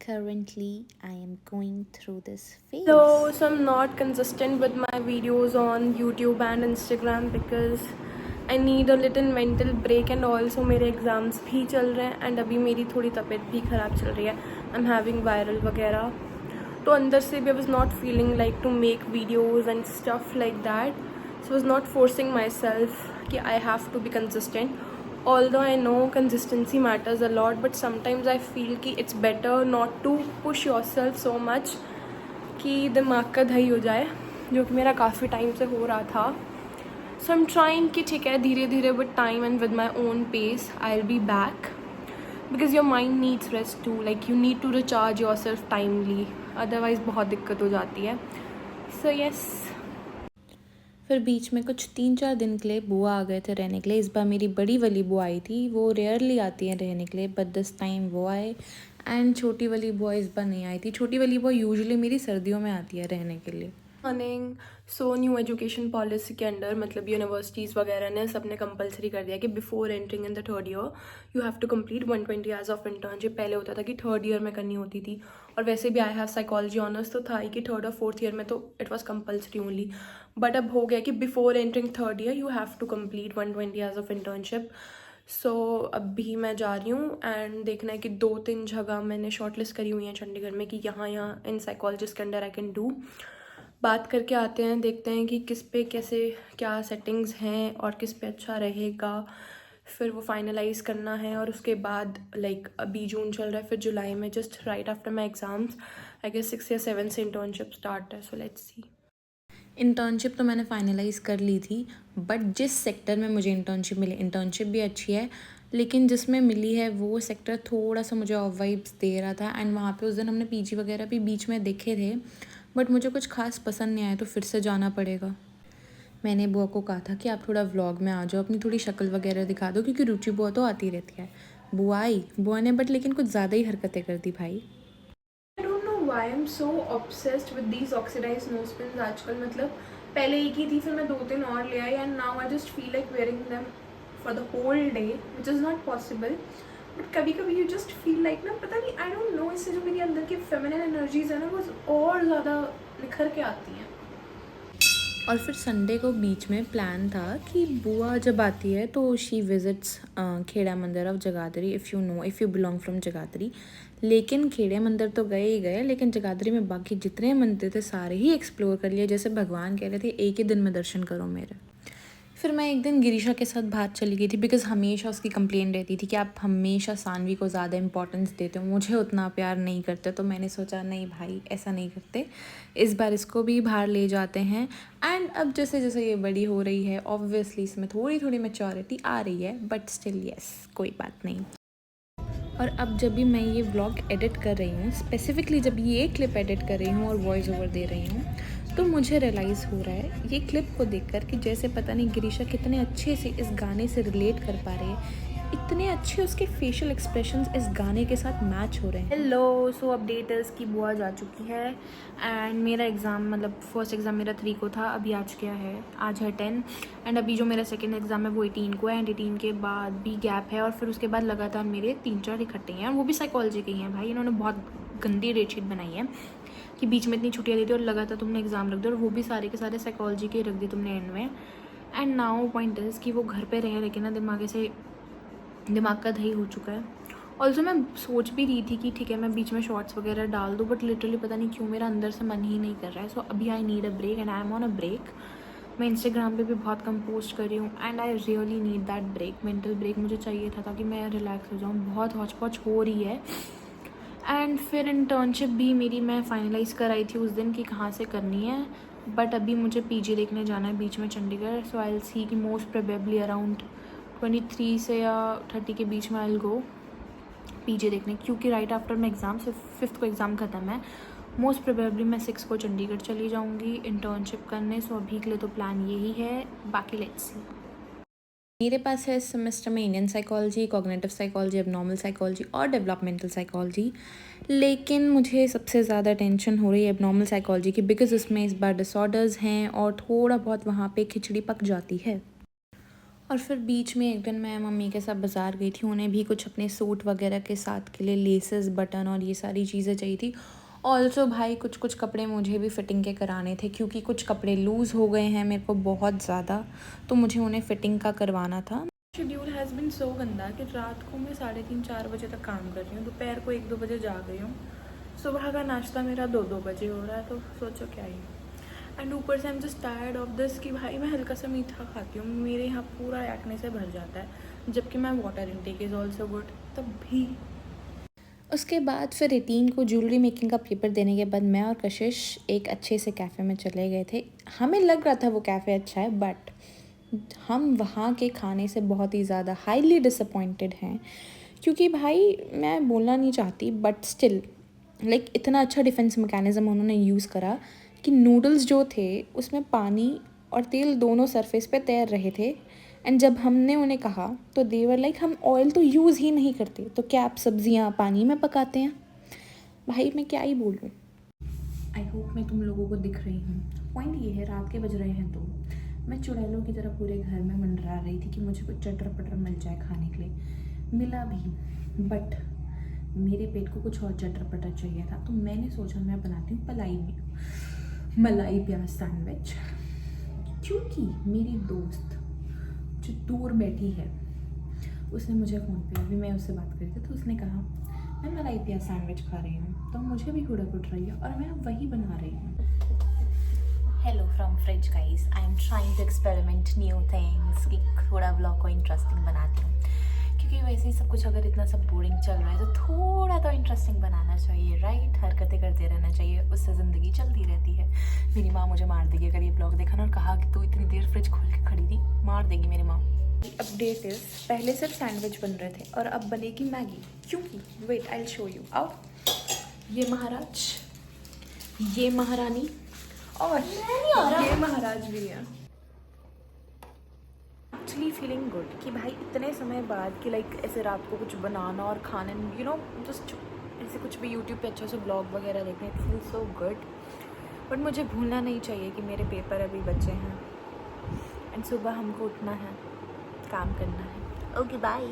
currently I am going through this phase. So I'm not consistent with my videos on YouTube and Instagram because I need a little mental break and also मेरे exams भी चल रहे हैं and अभी मेरी थोड़ी तबीयत भी ख़राब चल रही है. I'm having viral वगैरह, तो अंदर से भी I was not feeling like to make videos and stuff like that. So I was not forcing myself कि I have to be consistent. Although I know consistency matters a lot, but sometimes I feel कि it's better not to push yourself so much कि दिमाग का दही हो जाए, जो कि मेरा काफ़ी टाइम से हो रहा था. सो आई एम ट्राइंग कि ठीक है, धीरे धीरे with time and with my own pace I will be back, because your mind needs rest too. Like you need to recharge yourself timely, otherwise बहुत दिक्कत हो जाती है. So yes. फिर बीच में कुछ 3-4 दिन के लिए बुआ आ गए थे रहने के लिए. इस बार मेरी बड़ी वाली बुआ आई थी. वो रेयरली आती हैं रहने के लिए, बट दिस टाइम वो आए. एंड छोटी वाली बुआ इस बार नहीं आई थी. छोटी वाली बुआ यूजुअली मेरी सर्दियों में आती है रहने के लिए. Earning. So new education policy के अंडर मतलब यूनिवर्सिटीज़ वगैरह ने सबने कंपलसरी कर दिया कि before entering in the third year you have to complete 120 hours of internship. पहले होता था कि थर्ड ईयर में करनी होती थी, और वैसे भी आई हैव साइकोलॉजी ऑनर्स, तो था ही कि थर्ड और फोर्थ ईयर में तो it was compulsory only. But अब हो गया कि before entering third year you have to complete 120 hours of internship. So अभी मैं जा रही हूँ एंड देखना है कि 2-3 जगह मैंने शॉर्ट लिस्ट करी हुई हैं चंडीगढ़ में कि यहाँ इन साइकोलॉजिस्ट के अंडर आई कैन डू. बात करके आते हैं, देखते हैं कि किस पे कैसे क्या सेटिंग्स हैं और किस पे अच्छा रहेगा. फिर वो फाइनलाइज करना है, और उसके बाद लाइक अभी जून चल रहा है, फिर जुलाई में just right after my exams I guess 6 या 7 से इंटर्नशिप स्टार्ट है. So let's see. इंटर्नशिप तो मैंने फाइनलाइज़ कर ली थी, बट जिस सेक्टर में मुझे इंटर्नशिप मिली, इंटर्नशिप भी अच्छी है, लेकिन जिसमें मिली है वो सेक्टर थोड़ा सा मुझे ऑफ वाइब्स दे रहा था. एंड वहाँ पे उस दिन हमने पीजी वगैरह भी बीच में देखे थे, बट मुझे कुछ खास पसंद नहीं आया, तो फिर से जाना पड़ेगा. मैंने बुआ को कहा था कि आप थोड़ा व्लॉग में आ जाओ, अपनी थोड़ी शक्ल वगैरह दिखा दो, क्योंकि रुचि बुआ तो आती रहती है. बुआ आई, बुआ ने बट लेकिन कुछ ज़्यादा ही हरकतें कर दी भाई. Why I'm so obsessed with these oxidized nose pins आजकल. मतलब पहले एक ही थी, फिर मैं 2-3 और ले आई, and now I just feel like wearing them for the whole day, which is not possible. But कभी कभी you just feel like ना, पता नहीं, I don't know, इससे जो मेरी अंदर की feminine energies है ना, वो और ज़्यादा निखर के आती हैं. और फिर संडे को बीच में प्लान था कि बुआ जब आती है तो शी विज़िट्स खेड़ा मंदिर of Jagadhri, if you belong from Jagadhri. लेकिन खेड़े मंदिर तो गए ही गए, लेकिन जगाधरी में बाकी जितने मंदिर थे सारे ही एक्सप्लोर कर लिए. जैसे भगवान कह रहे थे एक ही दिन में दर्शन करो मेरे. फिर मैं एक दिन गिरीशा के साथ बाहर चली गई थी, बिकॉज़ हमेशा उसकी कंप्लेंट रहती थी कि आप हमेशा सानवी को ज़्यादा इंपॉर्टेंस देते हो, मुझे उतना प्यार नहीं करते. तो मैंने सोचा नहीं भाई, ऐसा नहीं करते, इस बार इसको भी बाहर ले जाते हैं. एंड अब जैसे जैसे ये बड़ी हो रही है, ऑब्वियसली इसमें थोड़ी थोड़ी मैच्योरिटी आ रही है, बट स्टिल यस, कोई बात नहीं. और अब जब भी मैं ये व्लॉग एडिट कर रही हूँ, स्पेसिफिकली जब ये क्लिप एडिट कर रही हूँ और वॉइस ओवर दे रही हूँ, तो मुझे रियलाइज़ हो रहा है ये क्लिप को देखकर कि जैसे पता नहीं गिरीशा कितने अच्छे से इस गाने से रिलेट कर पा रहे हैं, इतने अच्छे उसके फेशियल एक्सप्रेशंस इस गाने के साथ मैच हो रहे हैं. हेलो. सो अपडेटर्स की बुआ जा चुकी है, एंड मेरा एग्ज़ाम मतलब फर्स्ट एग्ज़ाम मेरा 3 को था, अभी आज क्या है, आज है 10. एंड अभी जो मेरा सेकंड एग्ज़ाम है वो 18 को है, एंड 18 के बाद भी गैप है, और फिर उसके बाद लगातार मेरे 3-4 इकट्ठे हैं, और वो भी साइकोलॉजी के ही हैं. भाई इन्होंने बहुत गंदी डेटशीट बनाई है कि बीच में इतनी छुट्टियाँ दी थी और लगातार तुमने एग्ज़ाम रख दिया, और वो भी सारे के सारे साइकोलॉजी के रख दी तुमने एंड में. एंड नाउ पॉइंट इज़ कि वो घर पे रह लेकिन ना दिमाग का दही हो चुका है. ऑल्सो मैं सोच भी रही थी कि ठीक है मैं बीच में शॉर्ट्स वगैरह डाल दूँ, बट लिटरली पता नहीं क्यों मेरा अंदर से मन ही नहीं कर रहा है. सो अभी I need a break, and I am on a break. मैं इंस्टाग्राम पे भी बहुत कम पोस्ट कर रही हूँ, and I really need that break, mental break मुझे चाहिए था ताकि मैं रिलैक्स हो जाऊँ. बहुत हौच पौच हो रही है. एंड फिर इंटर्नशिप भी मेरी मैं फाइनलाइज़ कराई थी उस दिन कि कहाँ से करनी है, बट अभी मुझे पीजी देखने जाना है बीच में चंडीगढ़. सो आई विल सी कि मोस्ट प्रोबेबली अराउंड 23 से या 30 के बीच में आई विल गो पीजी देखने, क्योंकि राइट आफ्टर मैं एग्ज़ाम, सिर्फ 5th को एग्ज़ाम ख़त्म है. मोस्ट प्रोबेबली मैं 6 को चंडीगढ़ चली जाऊँगी इंटर्नशिप करने. सो अभी के लिए तो प्लान यही है, बाकी लेट्स सी. मेरे पास है इस सेमेस्टर में Indian psychology, cognitive psychology, abnormal psychology और डेवलपमेंटल साइकोलॉजी. लेकिन मुझे सबसे ज़्यादा टेंशन हो रही है एबनॉर्मल साइकोलॉजी की, बिकॉज़ उसमें इस बार डिसऑर्डर्स हैं और थोड़ा बहुत वहाँ पे खिचड़ी पक जाती है. और फिर बीच में एक दिन मैं मम्मी के साथ बाज़ार गई थी, उन्हें भी कुछ अपने सूट वगैरह के साथ के लिए लेसेस, बटन और ये सारी चीज़ें चाहिए थी। ऑल्सो भाई कुछ कुछ कपड़े मुझे भी फ़िटिंग के कराने थे, क्योंकि कुछ कपड़े लूज़ हो गए हैं मेरे को बहुत ज़्यादा, तो मुझे उन्हें फ़िटिंग का करवाना था। शेड्यूल हैज़ बिन सो गंदा कि रात को मैं 3:30-4 बजे तक काम कर रही हूँ, दोपहर को 1-2 बजे जा गई हूँ, सुबह का नाश्ता मेरा 2-2 बजे हो रहा है, तो सोचो क्या ही। एंड ऊपर से I am just tired of this कि भाई मैं हल्का सा मीठा खाती हूँ, मेरे यहाँ पूरा एक्ने से भर जाता है, जबकि मैं water intake is also good, तब भी। उसके बाद फिर 18 को ज्वेलरी मेकिंग का पेपर देने के बाद मैं और कशिश एक अच्छे से कैफ़े में चले गए थे। हमें लग रहा था वो कैफ़े अच्छा है, बट हम वहाँ के खाने से बहुत ही ज़्यादा हाईली डिसअपॉइंटेड हैं, क्योंकि भाई मैं बोलना नहीं चाहती बट स्टिल लाइक इतना अच्छा डिफेंस मैकेनिज़्म उन्होंने यूज़ करा कि नूडल्स जो थे उसमें पानी और तेल दोनों सरफेस पे तैर रहे थे। एंड जब हमने उन्हें कहा तो देवर लाइक हम ऑयल तो यूज़ ही नहीं करते, तो क्या आप सब्जियां पानी में पकाते हैं? भाई मैं क्या ही बोलूँ। आई होप मैं तुम लोगों को दिख रही हूँ। पॉइंट ये है, रात के बज रहे हैं 2, मैं चुड़ैलों की तरह पूरे घर में मंडरा रही थी कि मुझे कुछ चटर पटर मिल जाए खाने के लिए। मिला भी, बट मेरे पेट को कुछ और चटर पटर चाहिए था, तो मैंने सोचा मैं बनाती हूँ मलाई प्याज सैंडविच, क्योंकि मेरी दोस्त जो दूर बैठी है उसने मुझे फ़ोन पे, अभी मैं उससे बात करी थी, तो उसने कहा मैं मलाई प्याज सैंडविच खा रही हूँ, तो मुझे भी हुड़क उठ रही है और मैं वही बना रही हूँ। Hello from fridge guys, I am trying to experiment new things कि थोड़ा ब्लॉग को इंटरेस्टिंग बनाती हूँ, क्योंकि वैसे ही सब कुछ अगर इतना सब बोरिंग चल रहा है तो थोड़ा तो इंटरेस्टिंग बनाना चाहिए, राइट? हरकतें करते रहना चाहिए, उससे ज़िंदगी चलती रहती है। मेरी माँ मुझे मार देगी अगर ये ब्लॉग देखा ना और कहा कि तू इतनी देर फ्रिज खोल के खड़ी थी, मार देगी मेरी माँ। अपडेट इज, पहले सिर्फ सैंडविच बन रहे थे और अब बनेगी मैगी, क्योंकि wait I will show you. आओ, ये महाराज, ये महारानी और ये महाराज भी है। एक्चुअली फीलिंग गुड कि भाई इतने समय बाद कि लाइक ऐसे रात को कुछ बनाना और खाने, यू नो, जस्ट ऐसे कुछ भी यूट्यूब पे अच्छा से ब्लॉग वगैरह देखने, it feel so good. But मुझे भूलना नहीं चाहिए कि मेरे पेपर अभी बचे हैं एंड सुबह हमको उठना है, काम करना है। Okay bye.